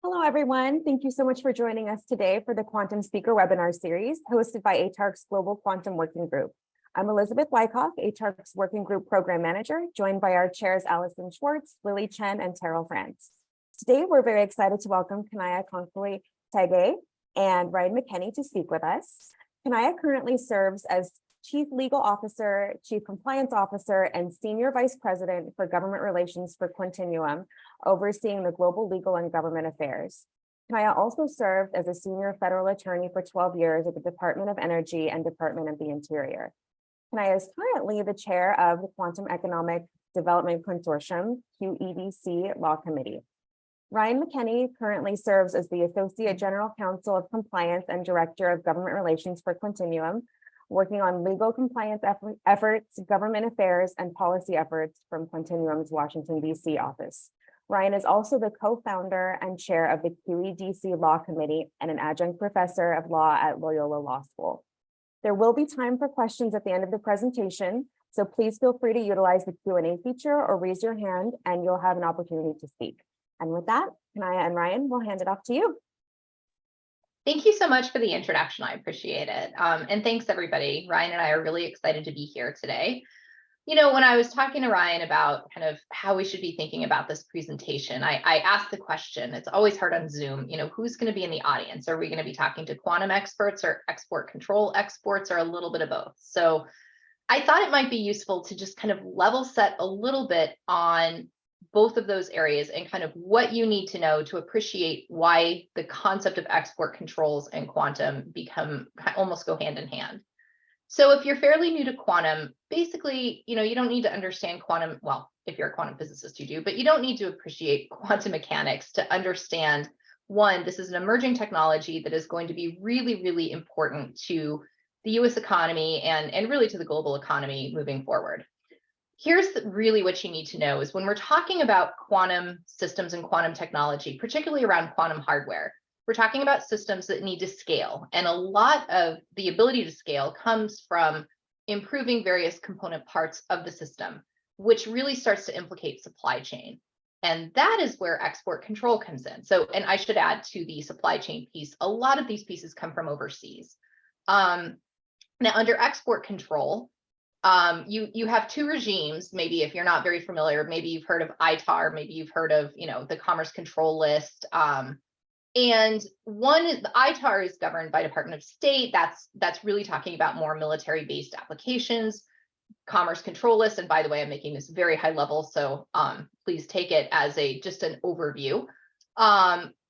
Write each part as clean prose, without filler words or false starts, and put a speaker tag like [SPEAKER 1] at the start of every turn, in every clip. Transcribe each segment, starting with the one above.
[SPEAKER 1] Hello, everyone. Thank you so much for joining us today for the Quantum Speaker webinar series hosted by ATARC's Global Quantum Working Group. I'm Elizabeth Wyckoff, ATARC's Working Group Program Manager, joined by our chairs, Allison Schwartz, Lily Chen, and Terrell France. Today, we're very excited to welcome Kanaya Konkoli Tege and Ryan McKenney to speak with us. Kanaya currently serves as Chief Legal Officer, Chief Compliance Officer, and Senior Vice President for Government Relations for Quantinuum, overseeing the global legal and government affairs. Kanaya also served as a senior federal attorney for 12 years at the Department of Energy and Department of the Interior. Kanaya is currently the chair of the Quantum Economic Development Consortium, QEDC Law Committee. Ryan McKenney currently serves as the Associate General Counsel of Compliance and Director of Government Relations for Quantinuum, working on legal compliance efforts, government affairs, and policy efforts from Quantinuum's Washington, D.C. office. Ryan is also the co-founder and chair of the QEDC Law Committee and an adjunct professor of law at Loyola Law School. There will be time for questions at the end of the presentation, so please feel free to utilize the Q&A feature or raise your hand and you'll have an opportunity to speak. And with that, Kanaya and Ryan, we'll hand it off to you.
[SPEAKER 2] Thank you so much for the introduction. I appreciate it. And thanks, everybody. Ryan and I are really excited to be here today. You know, when I was talking to Ryan about kind of how we should be thinking about this presentation, I asked the question, it's always hard on Zoom, you know, who's going to be in the audience? Are we going to be talking to quantum experts or export control experts or a little bit of both? So I thought it might be useful to just kind of level set a little bit on both of those areas and kind of what you need to know to appreciate why the concept of export controls and quantum almost go hand in hand. So if you're fairly new to quantum, basically, you know, you don't need to understand quantum. Well, if you're a quantum physicist, you do, but you don't need to appreciate quantum mechanics to understand, one, this is an emerging technology that is going to be really, really important to the US economy and really to the global economy moving forward. Here's really what you need to know is when we're talking about quantum systems and quantum technology, particularly around quantum hardware, we're talking about systems that need to scale. And a lot of the ability to scale comes from improving various component parts of the system, which really starts to implicate supply chain. And that is where export control comes in. So, and I should add to the supply chain piece, a lot of these pieces come from overseas. Now, under export control, you have two regimes. Maybe if you're not very familiar, maybe you've heard of ATAR, maybe you've heard of, you know, the Commerce Control List. And one is the ATAR is governed by Department of State. That's really talking about more military-based applications. Commerce Control List, and by the way, I'm making this very high level, so please take it as just an overview.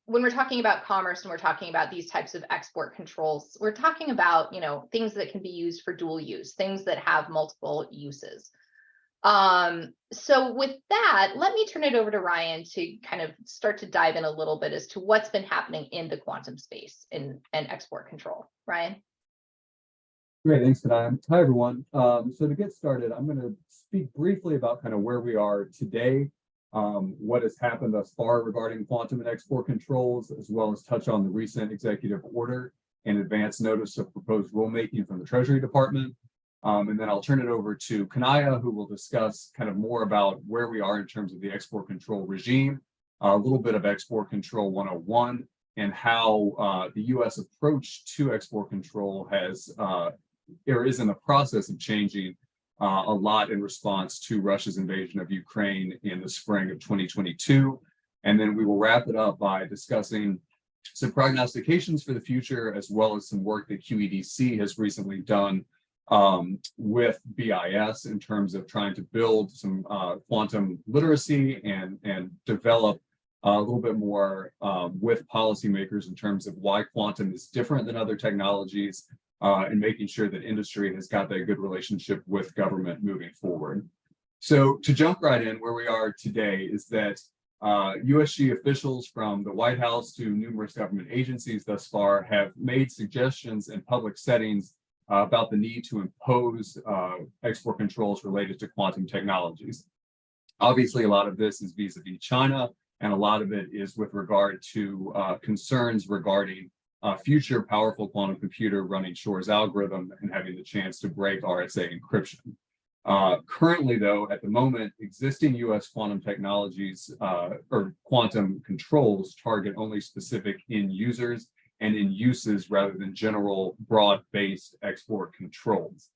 [SPEAKER 2] When we're talking about commerce and we're talking about these types of export controls, we're talking about, you know, things that can be used for dual use, things that have multiple uses. So with that, let me turn it over to Ryan to kind of start to dive in a little bit as to what's been happening in the quantum space and export control. Ryan?
[SPEAKER 3] Great, thanks, Kanaya. Hi, everyone. So to get started, I'm going to speak briefly about kind of where we are today, what has happened thus far regarding quantum and export controls, as well as touch on the recent executive order and advance notice of proposed rulemaking from the Treasury Department. And then I'll turn it over to Kanaya, who will discuss kind of more about where we are in terms of the export control regime, a little bit of export control 101, and how the U.S. approach to export control has or is in the process of changing a lot in response to Russia's invasion of Ukraine in the spring of 2022. And then we will wrap it up by discussing some prognostications for the future, as well as some work that QEDC has recently done with BIS in terms of trying to build some quantum literacy and develop a little bit more with policymakers in terms of why quantum is different than other technologies and making sure that industry has got that good relationship with government moving forward. So to jump right in, where we are today is that USG officials from the White House to numerous government agencies thus far have made suggestions in public settings about the need to impose export controls related to quantum technologies. Obviously, a lot of this is vis-a-vis China, and a lot of it is with regard to concerns regarding future powerful quantum computer running Shor's algorithm and having the chance to break RSA encryption. Currently, though, at the moment, existing U.S. quantum technologies or quantum controls target only specific end users and in uses rather than general broad-based export controls.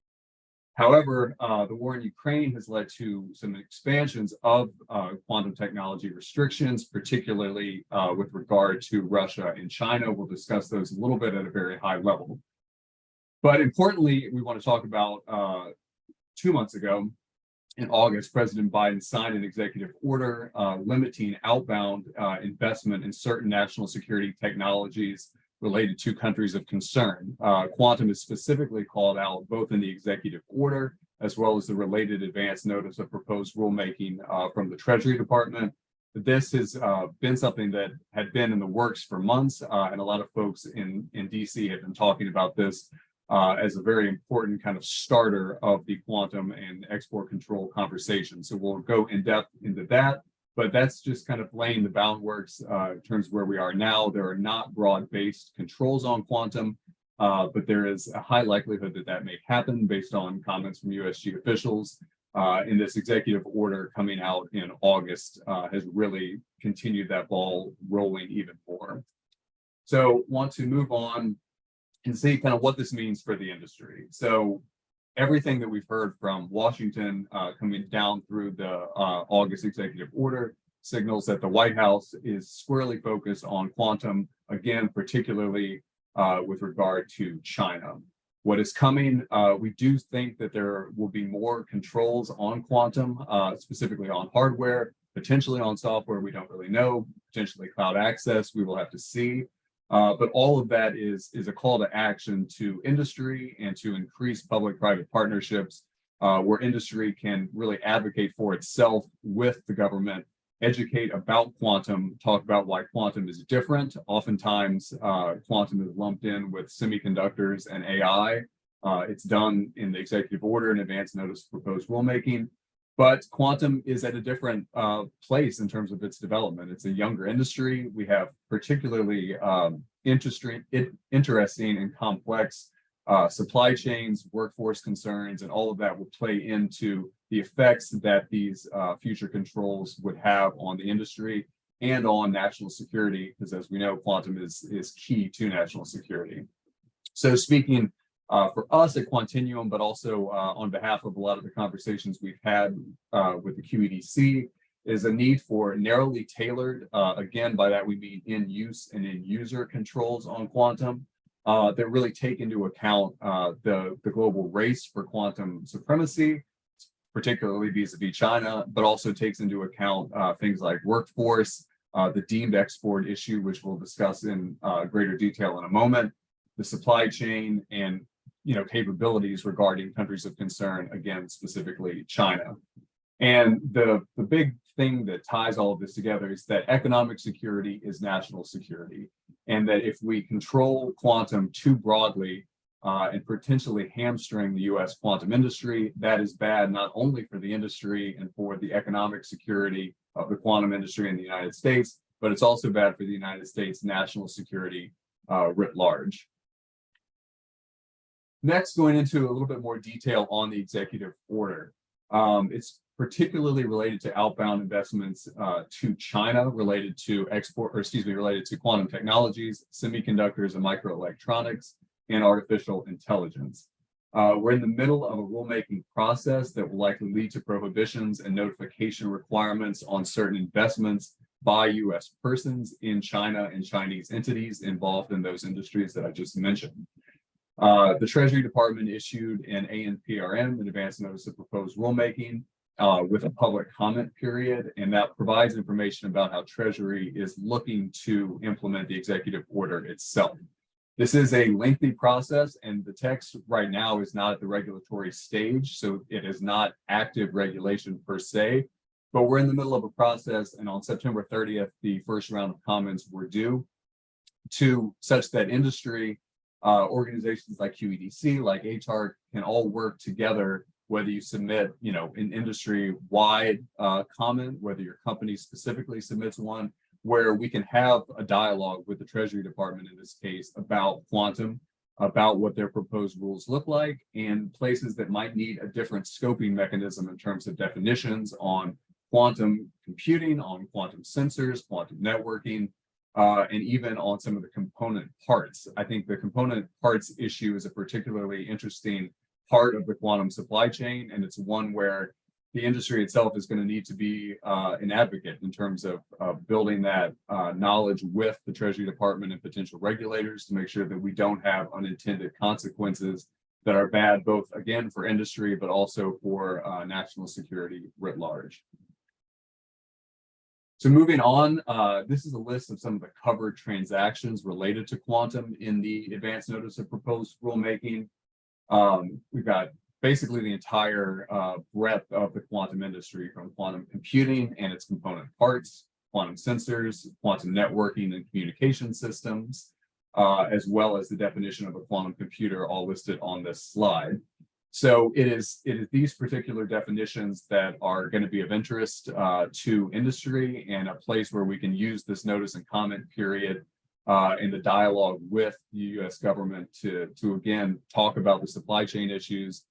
[SPEAKER 3] However, the war in Ukraine has led to some expansions of quantum technology restrictions, particularly with regard to Russia and China. We'll discuss those a little bit at a very high level. But importantly, we want to talk about 2 months ago, in August, President Biden signed an executive order limiting outbound investment in certain national security technologies related to countries of concern. Quantum is specifically called out both in the executive order as well as the related advance notice of proposed rulemaking from the Treasury Department. This has been something that had been in the works for months, and a lot of folks in DC have been talking about this as a very important kind of starter of the quantum and export control conversation. So we'll go in depth into that, but that's just kind of laying the groundworks in terms of where we are now. There are not broad-based controls on quantum, but there is a high likelihood that that may happen based on comments from USG officials. And this executive order coming out in August has really continued that ball rolling even more. So want to move on and see kind of what this means for the industry. So everything that we've heard from Washington coming down through the August executive order signals that the White House is squarely focused on quantum, again, particularly with regard to China. What is coming, we do think that there will be more controls on quantum, specifically on hardware, potentially on software, we don't really know, potentially cloud access, we will have to see. But all of that is a call to action to industry and to increase public-private partnerships where industry can really advocate for itself with the government, educate about quantum, talk about why quantum is different. Oftentimes, quantum is lumped in with semiconductors and AI. It's done in the executive order and advance notice of proposed rulemaking. But quantum is at a different place in terms of its development. It's a younger industry. We have particularly interesting and complex supply chains, workforce concerns, and all of that will play into the effects that these future controls would have on the industry and on national security, because as we know, quantum is key to national security. So speaking for us at Quantinuum, but also on behalf of a lot of the conversations we've had with the QEDC, is a need for narrowly tailored, again, by that we mean in-use and in-user controls on quantum that really take into account the global race for quantum supremacy, particularly vis-a-vis China, but also takes into account things like workforce, the deemed export issue, which we'll discuss in greater detail in a moment, the supply chain, and capabilities regarding countries of concern, again, specifically China. And the big thing that ties all of this together is that economic security is national security. And that if we control quantum too broadly and potentially hamstring the US quantum industry, that is bad not only for the industry and for the economic security of the quantum industry in the United States, but it's also bad for the United States national security writ large. Next, going into a little bit more detail on the executive order. It's particularly related to outbound investments to China, related to related to quantum technologies, semiconductors and microelectronics, and artificial intelligence. We're in the middle of a rulemaking process that will likely lead to prohibitions and notification requirements on certain investments by US persons in China and Chinese entities involved in those industries that I just mentioned. The Treasury Department issued an ANPRM, an advance notice of proposed rulemaking, with a public comment period, and that provides information about how Treasury is looking to implement the executive order itself. This is a lengthy process, and the text right now is not at the regulatory stage, so it is not active regulation per se, but we're in the middle of a process, and on September 30th, the first round of comments were due to such that industry organizations like QEDC, like ATARC can all work together, whether you submit, an industry-wide comment, whether your company specifically submits one, where we can have a dialogue with the Treasury Department in this case about quantum about what their proposed rules look like, and places that might need a different scoping mechanism in terms of definitions on quantum computing, on quantum sensors, quantum networking, and even on some of the component parts. I think the component parts issue is a particularly interesting part of the quantum supply chain, and it's one where the industry itself is going to need to be an advocate in terms of building that knowledge with the Treasury Department and potential regulators to make sure that we don't have unintended consequences that are bad, both again for industry, but also for national security writ large. So moving on, this is a list of some of the covered transactions related to quantum in the advance notice of proposed rulemaking. We've got basically the entire breadth of the quantum industry, from quantum computing and its component parts, quantum sensors, quantum networking and communication systems, as well as the definition of a quantum computer, all listed on this slide. So it is these particular definitions that are going to be of interest to industry, and a place where we can use this notice and comment period in the dialogue with the U.S. government to again talk about the supply chain issues,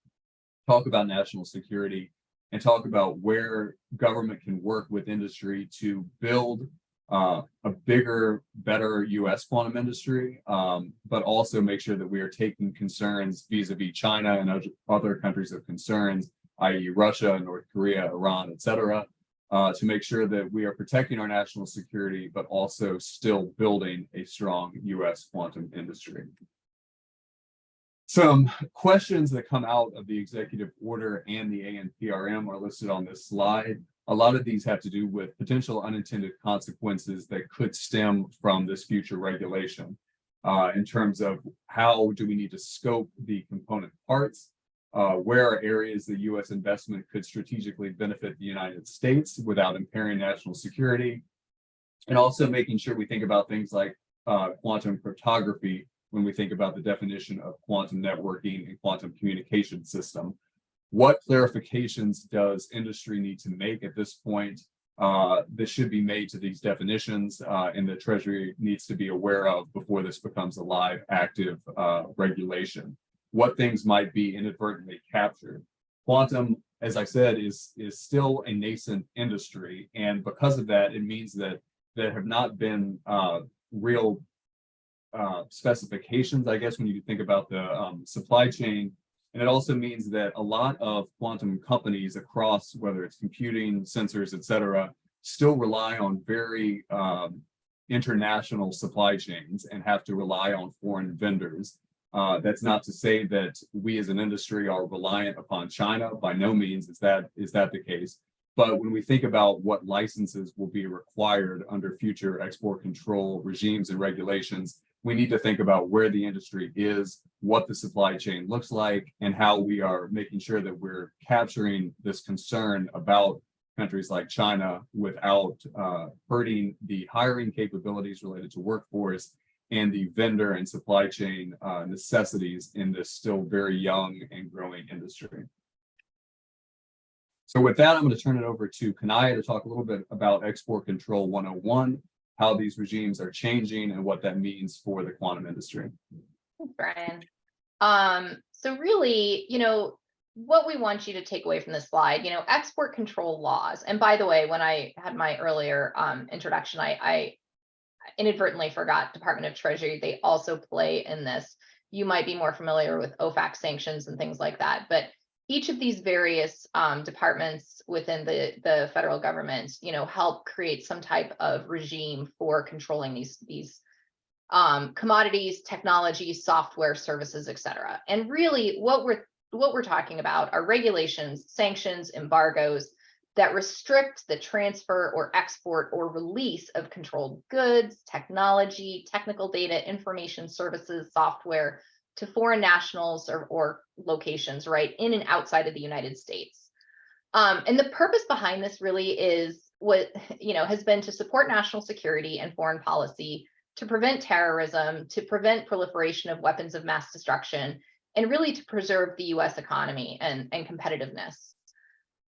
[SPEAKER 3] talk about national security, and talk about where government can work with industry to build a bigger, better U.S. quantum industry, but also make sure that we are taking concerns vis-a-vis China and other countries of concerns, i.e. Russia, North Korea, Iran, et cetera, to make sure that we are protecting our national security, but also still building a strong U.S. quantum industry. Some questions that come out of the executive order and the ANPRM are listed on this slide. A lot of these have to do with potential unintended consequences that could stem from this future regulation, in terms of how do we need to scope the component parts, where are areas that U.S. investment could strategically benefit the United States without impairing national security, and also making sure we think about things like quantum cryptography when we think about the definition of quantum networking and quantum communication system. What clarifications does industry need to make at this point that should be made to these definitions, and the Treasury needs to be aware of before this becomes a live, active regulation? What things might be inadvertently captured? Quantum, as I said, is still a nascent industry, and because of that, it means that there have not been real specifications, I guess, when you think about the supply chain. And it also means that a lot of quantum companies across, whether it's computing, sensors, et cetera, still rely on very international supply chains and have to rely on foreign vendors. That's not to say that we as an industry are reliant upon China. By no means is that the case. But when we think about what licenses will be required under future export control regimes and regulations, we need to think about where the industry is, what the supply chain looks like, and how we are making sure that we're capturing this concern about countries like China without hurting the hiring capabilities related to workforce and the vendor and supply chain necessities in this still very young and growing industry. So with that, I'm going to turn it over to Kanaya to talk a little bit about Export Control 101, how these regimes are changing and what that means for the quantum industry.
[SPEAKER 2] Thanks, Brian. So really, what we want you to take away from this slide, export control laws. And by the way, when I had my earlier introduction, I inadvertently forgot Department of Treasury. They also play in this. You might be more familiar with OFAC sanctions and things like that, but each of these various departments within the federal government, help create some type of regime for controlling these commodities, technologies, software, services, et cetera. And really, what we're talking about are regulations, sanctions, embargoes that restrict the transfer or export or release of controlled goods, technology, technical data, information services, software to foreign nationals or locations, right, in and outside of the United States. And the purpose behind this really is what, has been to support national security and foreign policy, to prevent terrorism, to prevent proliferation of weapons of mass destruction, and really to preserve the US economy and competitiveness.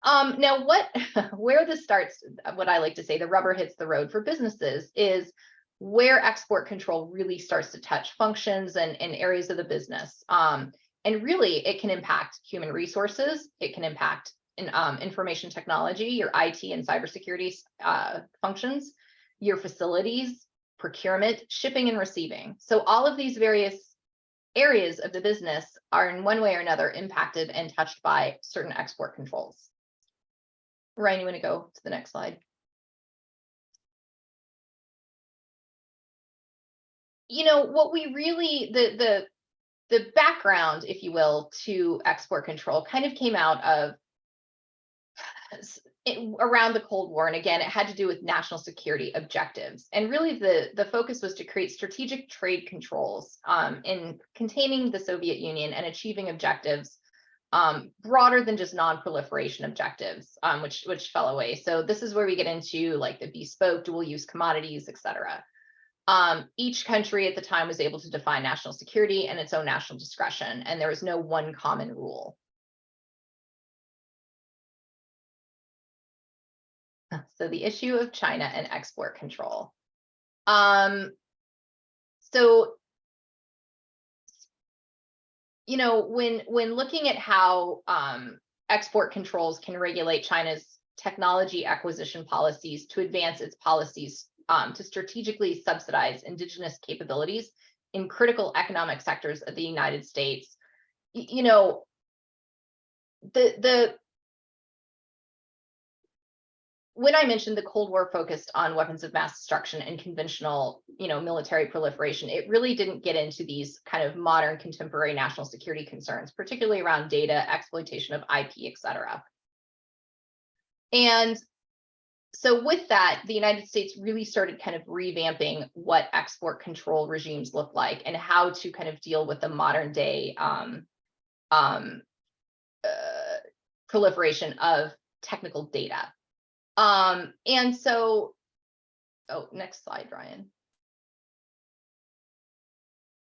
[SPEAKER 2] Now, where this starts, what I like to say, the rubber hits the road for businesses is where export control really starts to touch functions and areas of the business. And really, it can impact human resources. It can impact information technology, your IT and cybersecurity functions, your facilities, procurement, shipping, and receiving. So all of these various areas of the business are in one way or another impacted and touched by certain export controls. Ryan, you want to go to the next slide? You know, what we really, the background, if you will, to export control kind of came out of around the Cold War. And again, it had to do with national security objectives. And really the focus was to create strategic trade controls in containing the Soviet Union and achieving objectives broader than just non-proliferation objectives, which fell away. So this is where we get into like the bespoke dual use commodities, et cetera. Each country at the time was able to define national security and its own national discretion, and there was no one common rule. So the issue of China and export control. So, you know, when looking at how export controls can regulate China's technology acquisition policies to advance its policies to strategically subsidize indigenous capabilities in critical economic sectors of the United States, you know, when I mentioned the Cold War focused on weapons of mass destruction and conventional, you know, military proliferation, it really didn't get into these kind of modern contemporary national security concerns, particularly around data, exploitation of IP, et cetera. And so with that, the United States really started kind of revamping what export control regimes look like and how to kind of deal with the modern day proliferation of technical data. And so, oh, next slide, Ryan.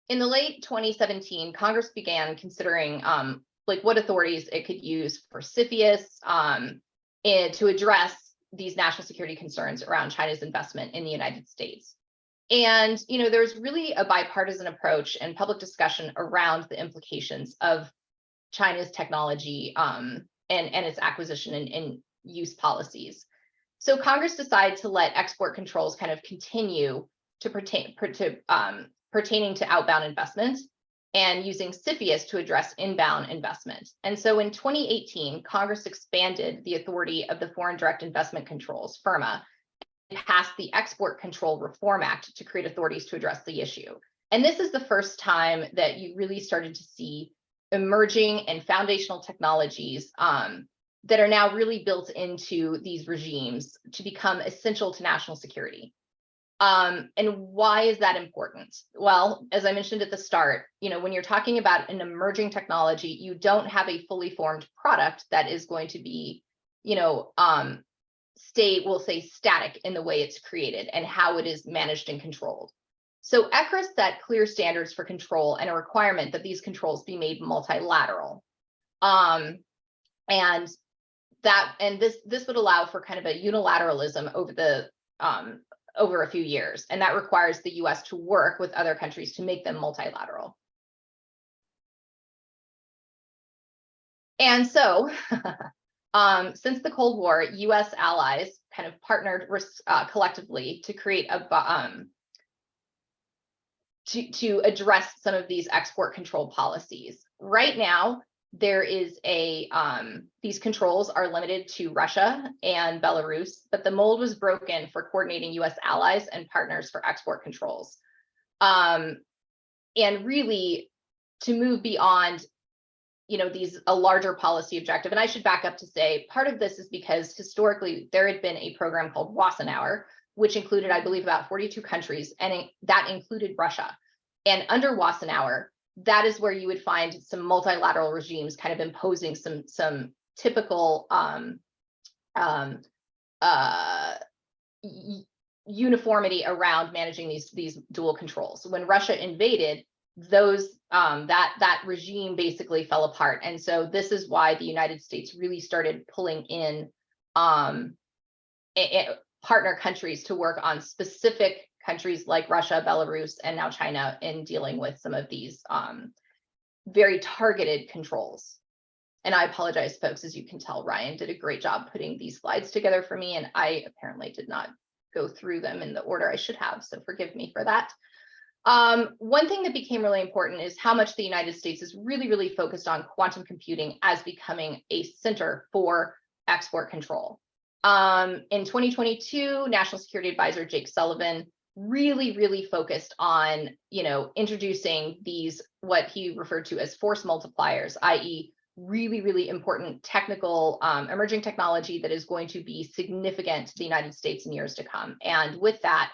[SPEAKER 2] In the late 2017, Congress began considering like what authorities it could use for CFIUS and to address these national security concerns around China's investment in the United States. And, you know, there's really a bipartisan approach and public discussion around the implications of China's technology and its acquisition and use policies. So Congress decided to let export controls kind of continue to pertaining to outbound investment and using CFIUS to address inbound investment. And so in 2018, Congress expanded the authority of the Foreign Direct Investment Controls, FIRMA, and passed the Export Control Reform Act to create authorities to address the issue. And this is the first time that you really started to see emerging and foundational technologies that are now really built into these regimes to become essential to national security. And why is that important? Well, as I mentioned at the start, you know, when you're talking about an emerging technology, you don't have a fully formed product that is going to be, you know, we'll say static in the way it's created and how it is managed and controlled. So ECRA set clear standards for control and a requirement that these controls be made multilateral. And this would allow for kind of a unilateralism over a few years, and that requires the US to work with other countries to make them multilateral. And so since the Cold War, US allies kind of partnered collectively to create to address some of these export control policies. Right now, there is these controls are limited to Russia and Belarus, but the mold was broken for coordinating US allies and partners for export controls. And really to move beyond, you know, a larger policy objective. And I should back up to say, part of this is because historically there had been a program called Wassenaar, which included, I believe, about 42 countries, and that included Russia. And under Wassenaar, that is where you would find some multilateral regimes kind of imposing some typical uniformity around managing these dual controls. When Russia invaded, that regime basically fell apart. And so this is why the United States really started pulling in partner countries to work on specific countries like Russia, Belarus, and now China in dealing with some of these very targeted controls. And I apologize, folks, as you can tell, Ryan did a great job putting these slides together for me, and I apparently did not go through them in the order I should have, so forgive me for that. One thing that became really important is how much the United States is really, really focused on quantum computing as becoming a center for export control. In 2022, National Security Advisor Jake Sullivan really, really focused on, introducing these, what he referred to as force multipliers, i.e., really, really important technical emerging technology that is going to be significant to the United States in years to come. And with that,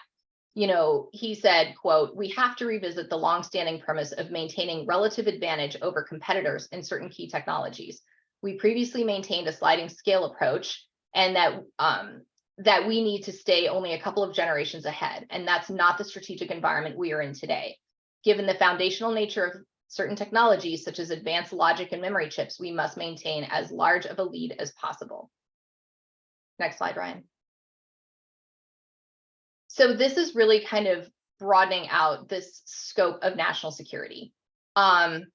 [SPEAKER 2] he said, quote, "We have to revisit the longstanding premise of maintaining relative advantage over competitors in certain key technologies. We previously maintained a sliding scale approach, and that we need to stay only a couple of generations ahead. And that's not the strategic environment we are in today. Given the foundational nature of certain technologies, such as advanced logic and memory chips, we must maintain as large of a lead as possible." Next slide, Ryan. So this is really kind of broadening out this scope of national security. And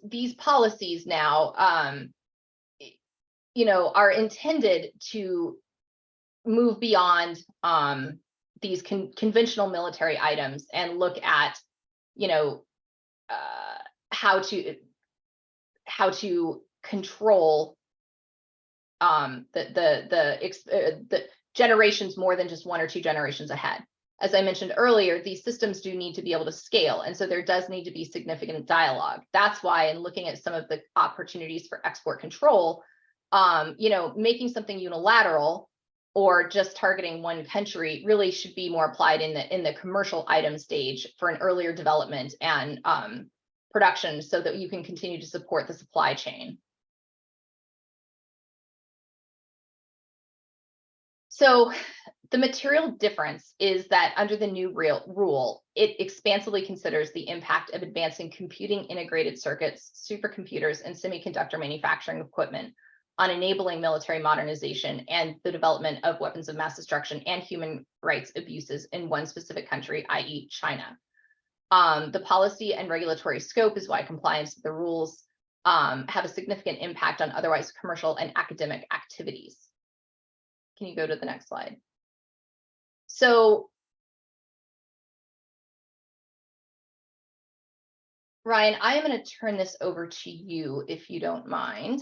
[SPEAKER 2] these policies now, are intended to move beyond these conventional military items and look at, how to control the generations more than just 1 or 2 generations ahead. As I mentioned earlier, these systems do need to be able to scale. And so there does need to be significant dialogue. That's why in looking at some of the opportunities for export control, making something unilateral or just targeting one country really should be more applied in the commercial item stage for an earlier development and production so that you can continue to support the supply chain. So the material difference is that under the new rule, it expansively considers the impact of advancing computing integrated circuits, supercomputers, and semiconductor manufacturing equipment on enabling military modernization and the development of weapons of mass destruction and human rights abuses in one specific country, i.e. China. The policy and regulatory scope is why compliance with the rules have a significant impact on otherwise commercial and academic activities. Can you go to the next slide? So, Ryan, I am going to turn this over to you if you don't mind.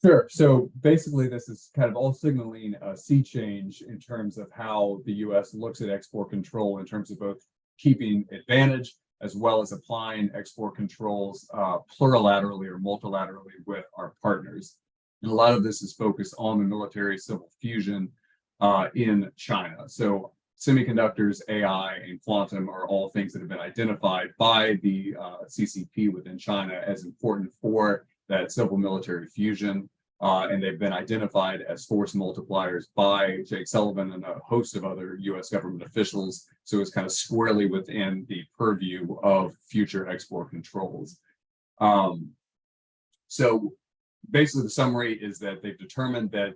[SPEAKER 3] Sure. So basically, this is kind of all signaling a sea change in terms of how the U.S. looks at export control in terms of both keeping advantage as well as applying export controls plurilaterally or multilaterally with our partners. And a lot of this is focused on the military civil fusion in China. So semiconductors, AI, and quantum are all things that have been identified by the CCP within China as important for that civil military fusion. And they've been identified as force multipliers by Jake Sullivan and a host of other U.S. government officials. So it's kind of squarely within the purview of future export controls. So basically, the summary is that they've determined that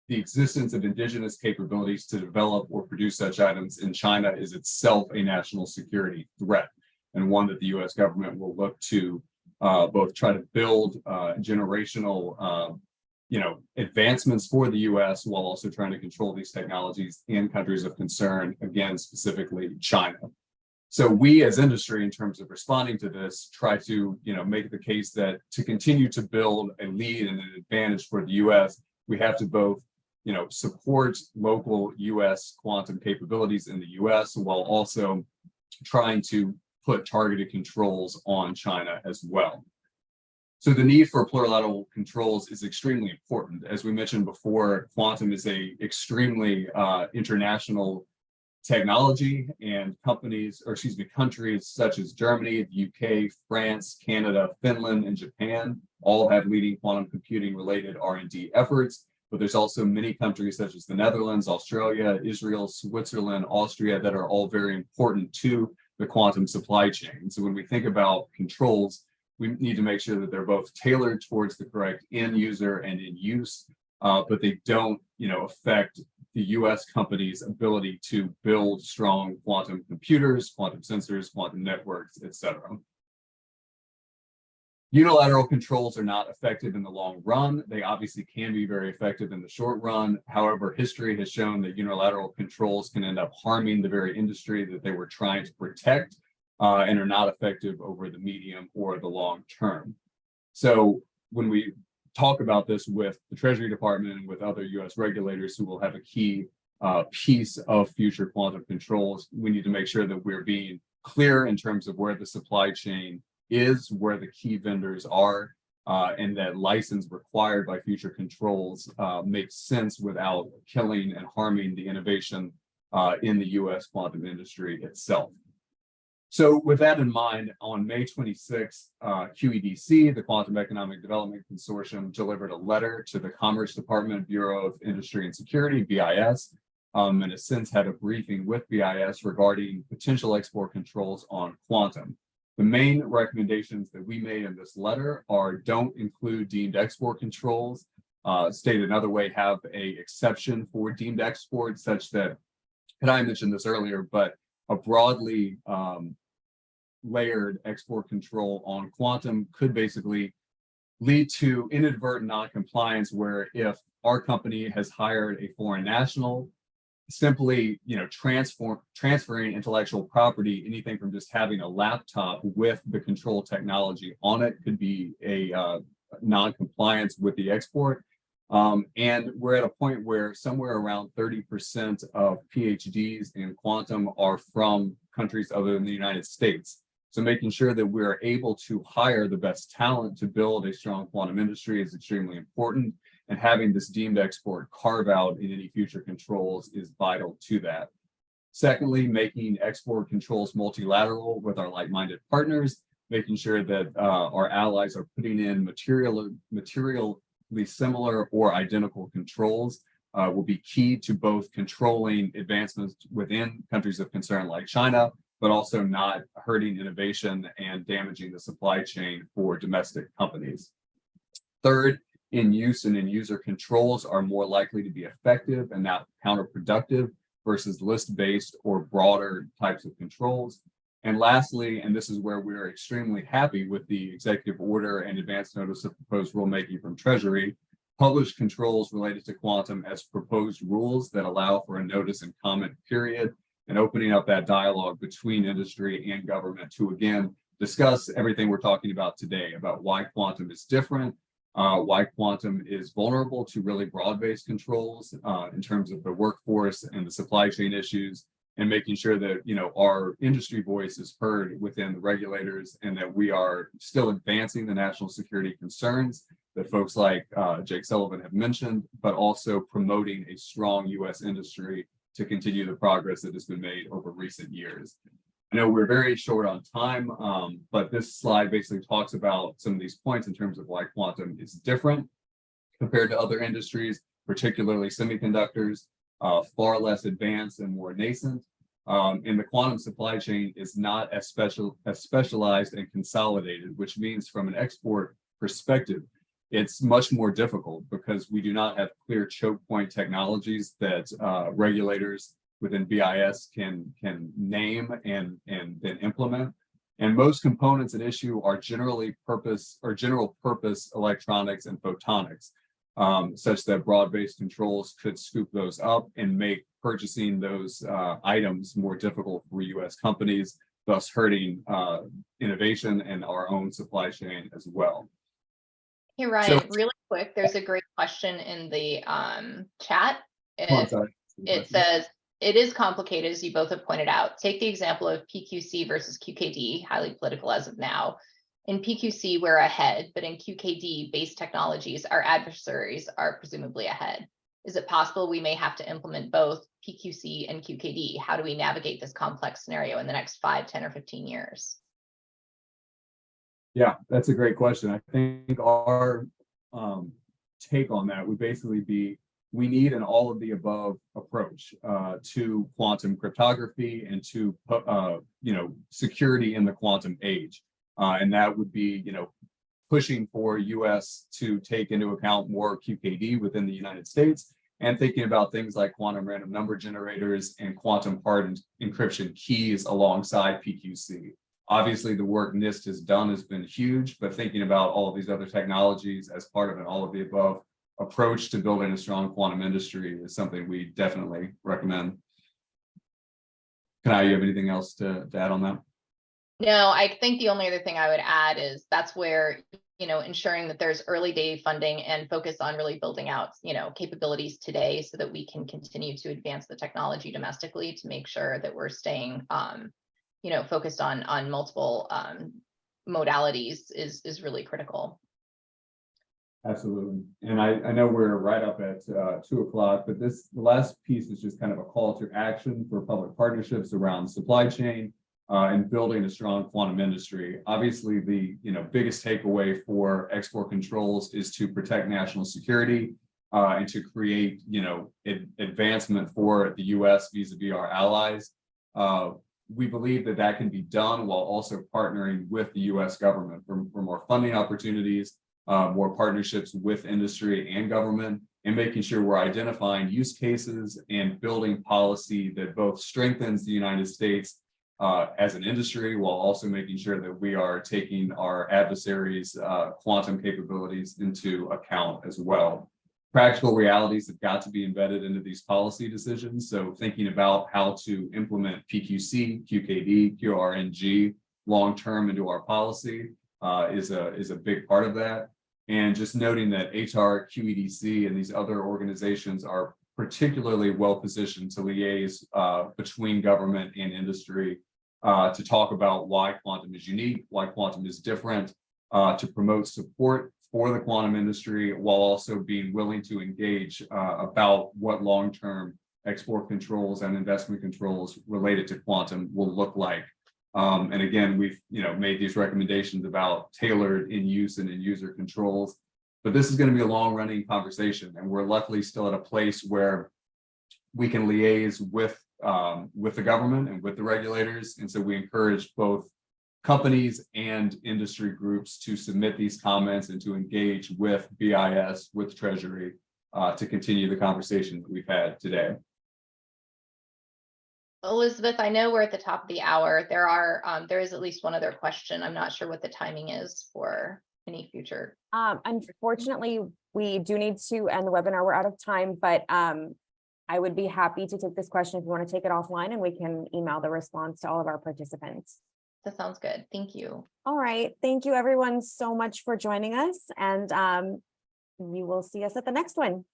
[SPEAKER 3] the existence of indigenous capabilities to develop or produce such items in China is itself a national security threat, and one that the U.S. government will look to both try to build generational, advancements for the U.S. while also trying to control these technologies in countries of concern, again, specifically China. So we as industry, in terms of responding to this, try to, make the case that to continue to build a lead and an advantage for the U.S., we have to both, support local U.S. quantum capabilities in the U.S. while also trying to put targeted controls on China as well. So the need for plurilateral controls is extremely important. As we mentioned before, quantum is a extremely international technology, and countries such as Germany, the UK, France, Canada, Finland, and Japan all have leading quantum computing related R&D efforts. But there's also many countries such as the Netherlands, Australia, Israel, Switzerland, Austria that are all very important to the quantum supply chain. So when we think about controls, we need to make sure that they're both tailored towards the correct end user and in use but they don't, affect the US company's ability to build strong quantum computers, quantum sensors, quantum networks, etc. Unilateral controls are not effective in the long run. They obviously can be very effective in the short run. However, history has shown that unilateral controls can end up harming the very industry that they were trying to protect, and are not effective over the medium or the long term. So when we talk about this with the Treasury Department and with other US regulators who will have a key piece of future quantum controls, we need to make sure that we're being clear in terms of where the supply chain is, where the key vendors are, and that license required by future controls makes sense without killing and harming the innovation in the US quantum industry itself. So with that in mind, on May 26th, QEDC, the Quantum Economic Development Consortium, delivered a letter to the Commerce Department Bureau of Industry and Security, BIS, and has since had a briefing with BIS regarding potential export controls on quantum. The main recommendations that we made in this letter are don't include deemed export controls, stated another way, have a exception for deemed export such that, and I mentioned this earlier, but a broadly layered export control on quantum could basically lead to inadvertent non-compliance, where if our company has hired a foreign national, simply transferring intellectual property, anything from just having a laptop with the control technology on it, could be a non-compliance with the export. And we're at a point where somewhere around 30% of PhDs in quantum are from countries other than the United States. So making sure that we're able to hire the best talent to build a strong quantum industry is extremely important. And having this deemed export carve out in any future controls is vital to that. Secondly, making export controls multilateral with our like-minded partners, making sure that our allies are putting in materially similar or identical controls will be key to both controlling advancements within countries of concern like China, but also not hurting innovation and damaging the supply chain for domestic companies. Third, in-use and in-user controls are more likely to be effective and not counterproductive versus list-based or broader types of controls. And lastly, and this is where we're extremely happy with the executive order and advance notice of proposed rulemaking from Treasury, published controls related to quantum as proposed rules that allow for a notice and comment period, and opening up that dialogue between industry and government to, again, discuss everything we're talking about today about why quantum is different, why quantum is vulnerable to really broad-based controls in terms of the workforce and the supply chain issues, and making sure that our industry voice is heard within the regulators, and that we are still advancing the national security concerns that folks like Jake Sullivan have mentioned, but also promoting a strong U.S. industry to continue the progress that has been made over recent years. I know we're very short on time, but this slide basically talks about some of these points in terms of why quantum is different compared to other industries, particularly semiconductors, far less advanced and more nascent. And the quantum supply chain is not as specialized and consolidated, which means from an export perspective, it's much more difficult because we do not have clear choke point technologies that regulators within BIS can name and then implement. And most components at issue are general purpose electronics and photonics, such that broad-based controls could scoop those up and make purchasing those items more difficult for US companies, thus hurting innovation and our own supply chain as well.
[SPEAKER 2] Hey, Ryan, really quick, there's a great question in the chat. It says, it is complicated, as you both have pointed out. Take the example of PQC versus QKD, highly political as of now. In PQC, we're ahead, but in QKD, based technologies, our adversaries are presumably ahead. Is it possible we may have to implement both PQC and QKD? How do we navigate this complex scenario in the next 5, 10, or 15 years?
[SPEAKER 3] Yeah, that's a great question. I think our take on that would basically be, we need an all of the above approach to quantum cryptography and to security in the quantum age. And that would be pushing for US to take into account more QKD within the United States, and thinking about things like quantum random number generators and quantum hardened encryption keys alongside PQC. Obviously, the work NIST has done has been huge, but thinking about all of these other technologies as part of an all of the above approach to building a strong quantum industry is something we definitely recommend. You have anything else to add on that?
[SPEAKER 2] No, I think the only other thing I would add is that's where, ensuring that there's early day funding and focus on really building out, capabilities today so that we can continue to advance the technology domestically to make sure that we're staying, focused on multiple modalities is really critical.
[SPEAKER 3] Absolutely. And I know we're right up at 2 o'clock, but the last piece is just kind of a call to action for public partnerships around supply chain and building a strong quantum industry. Obviously, the biggest takeaway for export controls is to protect national security and to create advancement for the US vis-a-vis our allies. We believe that can be done while also partnering with the US government for more funding opportunities, more partnerships with industry and government, and making sure we're identifying use cases and building policy that both strengthens the United States as an industry, while also making sure that we are taking our adversaries' quantum capabilities into account as well. Practical realities have got to be embedded into these policy decisions. So thinking about how to implement PQC, QKD, QRNG long-term into our policy is a big part of that. And just noting that ATARC, QEDC, and these other organizations are particularly well positioned to liaise between government and industry to talk about why quantum is unique, why quantum is different, to promote support for the quantum industry, while also being willing to engage about what long-term export controls and investment controls related to quantum will look like. And again, we've made these recommendations about tailored in-use and in-user controls, but this is going to be a long-running conversation, and we're luckily still at a place where we can liaise with the government and with the regulators, and so we encourage both companies and industry groups to submit these comments and to engage with BIS, with Treasury, to continue the conversation that we've had today.
[SPEAKER 2] Elizabeth, I know we're at the top of the hour. There is at least one other question. I'm not sure what the timing is for any future.
[SPEAKER 1] Unfortunately, we do need to end the webinar. We're out of time, but I would be happy to take this question if you want to take it offline, and we can email the response to all of our participants.
[SPEAKER 2] That sounds good. Thank you.
[SPEAKER 1] All right. Thank you everyone so much for joining us, and you will see us at the next one.